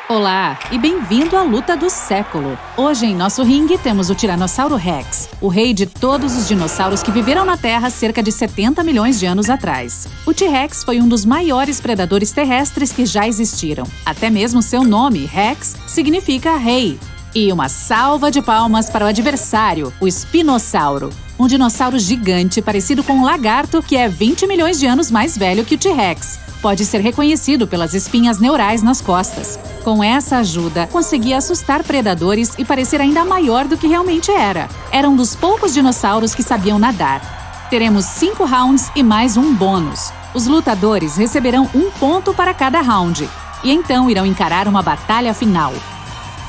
Olá e bem-vindo à luta do século. Hoje em nosso ringue temos o Tiranossauro Rex, o rei de todos os dinossauros que viveram na Terra cerca de 70 milhões de anos atrás. O T-Rex foi um dos maiores predadores terrestres que já existiram. Até mesmo seu nome, Rex, significa rei. E uma salva de palmas para o adversário, o Espinossauro. Um dinossauro gigante parecido com um lagarto que é 20 milhões de anos mais velho que o T-Rex. Pode ser reconhecido pelas espinhas neurais nas costas. Com essa ajuda, conseguia assustar predadores e parecer ainda maior do que realmente era. Era um dos poucos dinossauros que sabiam nadar. Teremos 5 rounds e mais um bônus. Os lutadores receberão 1 ponto para cada round. E então irão encarar uma batalha final.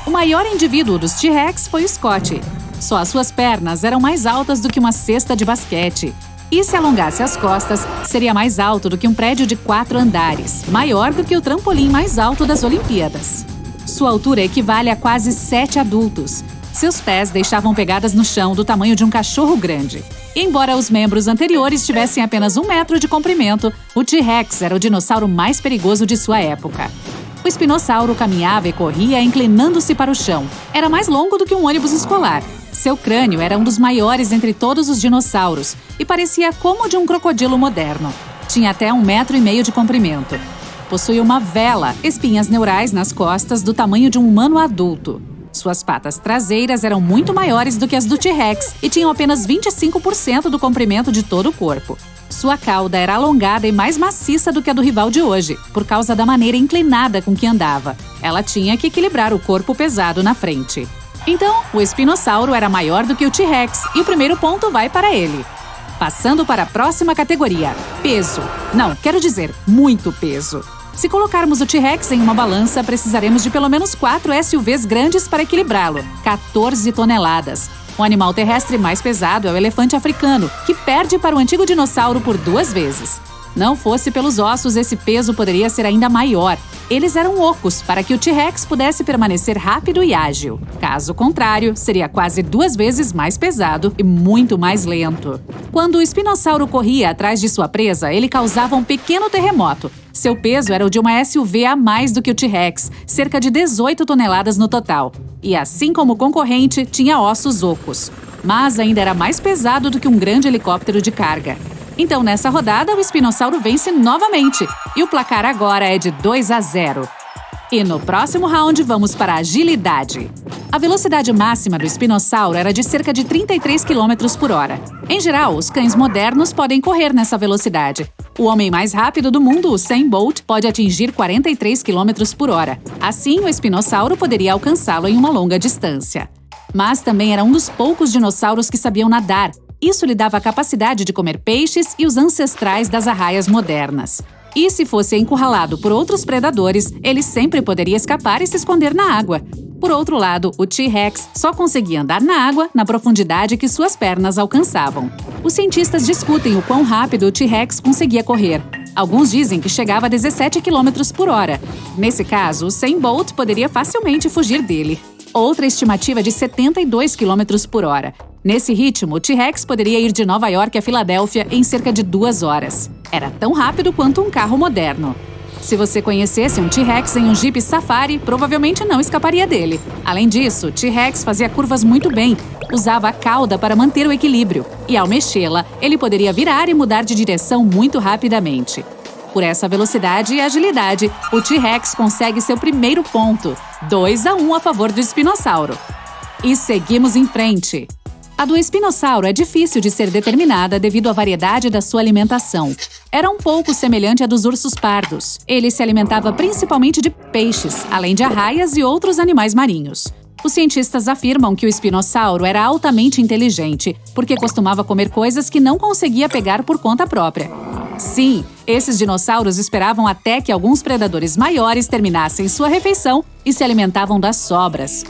O maior indivíduo dos T-Rex foi o Scott. Só as suas pernas eram mais altas do que uma cesta de basquete. E se alongasse as costas, seria mais alto do que um prédio de 4 andares, maior do que o trampolim mais alto das Olimpíadas. Sua altura equivale a quase 7 adultos. Seus pés deixavam pegadas no chão do tamanho de um cachorro grande. E embora os membros anteriores tivessem apenas 1 metro de comprimento, o T-Rex era o dinossauro mais perigoso de sua época. O espinossauro caminhava e corria inclinando-se para o chão. Era mais longo do que um ônibus escolar. Seu crânio era um dos maiores entre todos os dinossauros e parecia como o de um crocodilo moderno. Tinha até 1,5 metro de comprimento. Possuía uma vela, espinhas neurais nas costas do tamanho de um humano adulto. Suas patas traseiras eram muito maiores do que as do T-Rex e tinham apenas 25% do comprimento de todo o corpo. Sua cauda era alongada e mais maciça do que a do rival de hoje, por causa da maneira inclinada com que andava. Ela tinha que equilibrar o corpo pesado na frente. Então, o espinossauro era maior do que o T-Rex e o primeiro ponto vai para ele. Passando para a próxima categoria, peso. Não, quero dizer, muito peso. Se colocarmos o T-Rex em uma balança, precisaremos de pelo menos 4 SUVs grandes para equilibrá-lo, 14 toneladas. O animal terrestre mais pesado é o elefante africano, que perde para o antigo dinossauro por 2 vezes. Não fosse pelos ossos, esse peso poderia ser ainda maior. Eles eram ocos para que o T-Rex pudesse permanecer rápido e ágil. Caso contrário, seria quase 2 vezes mais pesado e muito mais lento. Quando o espinossauro corria atrás de sua presa, ele causava um pequeno terremoto. Seu peso era o de uma SUV a mais do que o T-Rex, cerca de 18 toneladas no total. E assim como o concorrente, tinha ossos ocos. Mas ainda era mais pesado do que um grande helicóptero de carga. Então, nessa rodada, o espinossauro vence novamente. E o placar agora é de 2-0. E no próximo round, vamos para a agilidade. A velocidade máxima do espinossauro era de cerca de 33 km por hora. Em geral, os cães modernos podem correr nessa velocidade. O homem mais rápido do mundo, o Usain Bolt, pode atingir 43 km por hora. Assim, o espinossauro poderia alcançá-lo em uma longa distância. Mas também era um dos poucos dinossauros que sabiam nadar. Isso lhe dava a capacidade de comer peixes e os ancestrais das arraias modernas. E se fosse encurralado por outros predadores, ele sempre poderia escapar e se esconder na água. Por outro lado, o T-Rex só conseguia andar na água na profundidade que suas pernas alcançavam. Os cientistas discutem o quão rápido o T-Rex conseguia correr. Alguns dizem que chegava a 17 km por hora. Nesse caso, o Usain Bolt poderia facilmente fugir dele. Outra estimativa é de 72 km por hora. Nesse ritmo, o T-Rex poderia ir de Nova York a Filadélfia em cerca de 2 horas. Era tão rápido quanto um carro moderno. Se você conhecesse um T-Rex em um Jeep Safari, provavelmente não escaparia dele. Além disso, o T-Rex fazia curvas muito bem, usava a cauda para manter o equilíbrio, e ao mexê-la, ele poderia virar e mudar de direção muito rapidamente. Por essa velocidade e agilidade, o T-Rex consegue seu primeiro ponto, 2-1 a favor do espinossauro. E seguimos em frente. A do espinossauro é difícil de ser determinada devido à variedade da sua alimentação. Era um pouco semelhante à dos ursos pardos. Ele se alimentava principalmente de peixes, além de arraias e outros animais marinhos. Os cientistas afirmam que o espinossauro era altamente inteligente, porque costumava comer coisas que não conseguia pegar por conta própria. Sim, esses dinossauros esperavam até que alguns predadores maiores terminassem sua refeição e se alimentavam das sobras.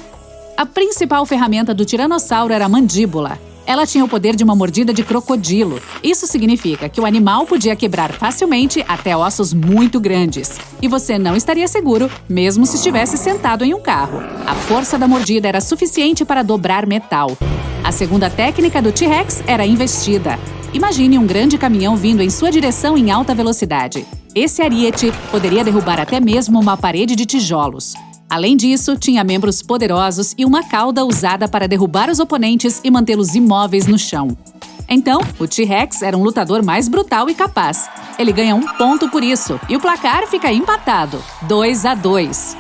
A principal ferramenta do tiranossauro era a mandíbula. Ela tinha o poder de uma mordida de crocodilo. Isso significa que o animal podia quebrar facilmente até ossos muito grandes. E você não estaria seguro, mesmo se estivesse sentado em um carro. A força da mordida era suficiente para dobrar metal. A segunda técnica do T-Rex era a investida. Imagine um grande caminhão vindo em sua direção em alta velocidade. Esse ariete poderia derrubar até mesmo uma parede de tijolos. Além disso, tinha membros poderosos e uma cauda usada para derrubar os oponentes e mantê-los imóveis no chão. Então, o T-Rex era um lutador mais brutal e capaz. Ele ganha 1 ponto por isso, e o placar fica empatado, 2-2.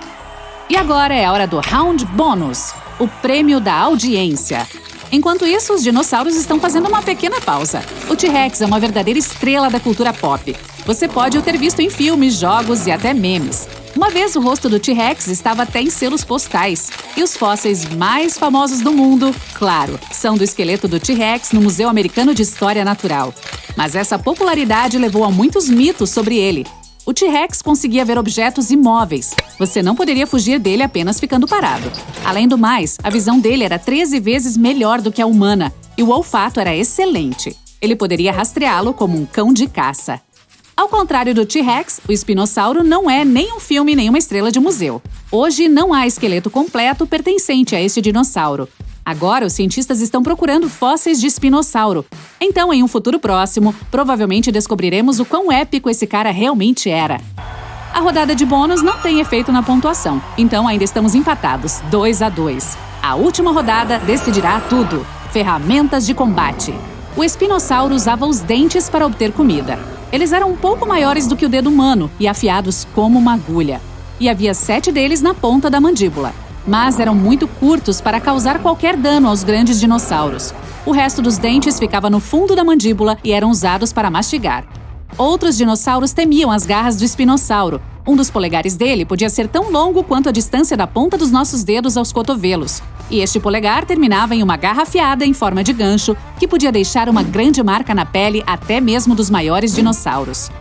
E agora é a hora do Round Bônus, o prêmio da audiência. Enquanto isso, os dinossauros estão fazendo uma pequena pausa. O T-Rex é uma verdadeira estrela da cultura pop. Você pode o ter visto em filmes, jogos e até memes. Uma vez o rosto do T-Rex estava até em selos postais. E os fósseis mais famosos do mundo, claro, são do esqueleto do T-Rex no Museu Americano de História Natural. Mas essa popularidade levou a muitos mitos sobre ele. O T-Rex conseguia ver objetos imóveis. Você não poderia fugir dele apenas ficando parado. Além do mais, a visão dele era 13 vezes melhor do que a humana e o olfato era excelente. Ele poderia rastreá-lo como um cão de caça. Ao contrário do T-Rex, o espinossauro não é nem um filme nem uma estrela de museu. Hoje não há esqueleto completo pertencente a este dinossauro. Agora, os cientistas estão procurando fósseis de espinossauro. Então, em um futuro próximo, provavelmente descobriremos o quão épico esse cara realmente era. A rodada de bônus não tem efeito na pontuação, então ainda estamos empatados, 2-2. A última rodada decidirá tudo. Ferramentas de combate. O espinossauro usava os dentes para obter comida. Eles eram um pouco maiores do que o dedo humano e afiados como uma agulha. E havia 7 deles na ponta da mandíbula. Mas eram muito curtos para causar qualquer dano aos grandes dinossauros. O resto dos dentes ficava no fundo da mandíbula e eram usados para mastigar. Outros dinossauros temiam as garras do espinossauro. Um dos polegares dele podia ser tão longo quanto a distância da ponta dos nossos dedos aos cotovelos. E este polegar terminava em uma garra afiada em forma de gancho que podia deixar uma grande marca na pele até mesmo dos maiores dinossauros.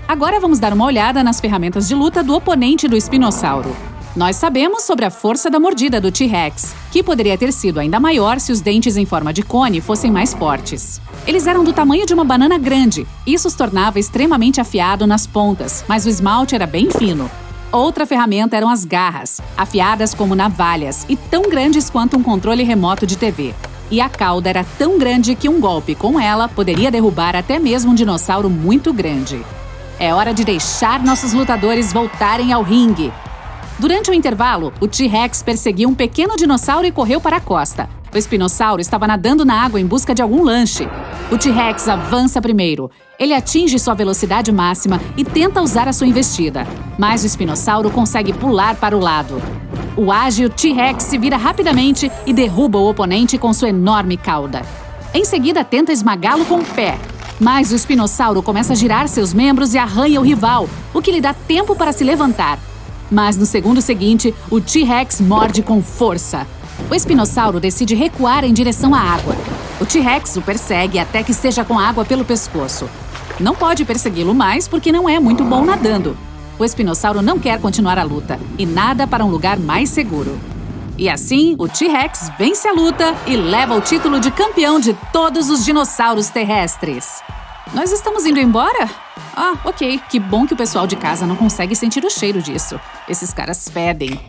Agora vamos dar uma olhada nas ferramentas de luta do oponente do espinossauro. Nós sabemos sobre a força da mordida do T-Rex, que poderia ter sido ainda maior se os dentes em forma de cone fossem mais fortes. Eles eram do tamanho de uma banana grande. Isso os tornava extremamente afiado nas pontas, mas o esmalte era bem fino. Outra ferramenta eram as garras, afiadas como navalhas e tão grandes quanto um controle remoto de TV. E a cauda era tão grande que um golpe com ela poderia derrubar até mesmo um dinossauro muito grande. É hora de deixar nossos lutadores voltarem ao ringue. Durante o intervalo, o T-Rex perseguiu um pequeno dinossauro e correu para a costa. O espinossauro estava nadando na água em busca de algum lanche. O T-Rex avança primeiro. Ele atinge sua velocidade máxima e tenta usar a sua investida. Mas o espinossauro consegue pular para o lado. O ágil T-Rex se vira rapidamente e derruba o oponente com sua enorme cauda. Em seguida, tenta esmagá-lo com o pé. Mas o espinossauro começa a girar seus membros e arranha o rival, o que lhe dá tempo para se levantar. Mas no segundo seguinte, o T-Rex morde com força. O espinossauro decide recuar em direção à água. O T-Rex o persegue até que esteja com a água pelo pescoço. Não pode persegui-lo mais porque não é muito bom nadando. O espinossauro não quer continuar a luta e nada para um lugar mais seguro. E assim, o T-Rex vence a luta e leva o título de campeão de todos os dinossauros terrestres. Nós estamos indo embora? Ah, ok. Que bom que o pessoal de casa não consegue sentir o cheiro disso. Esses caras fedem.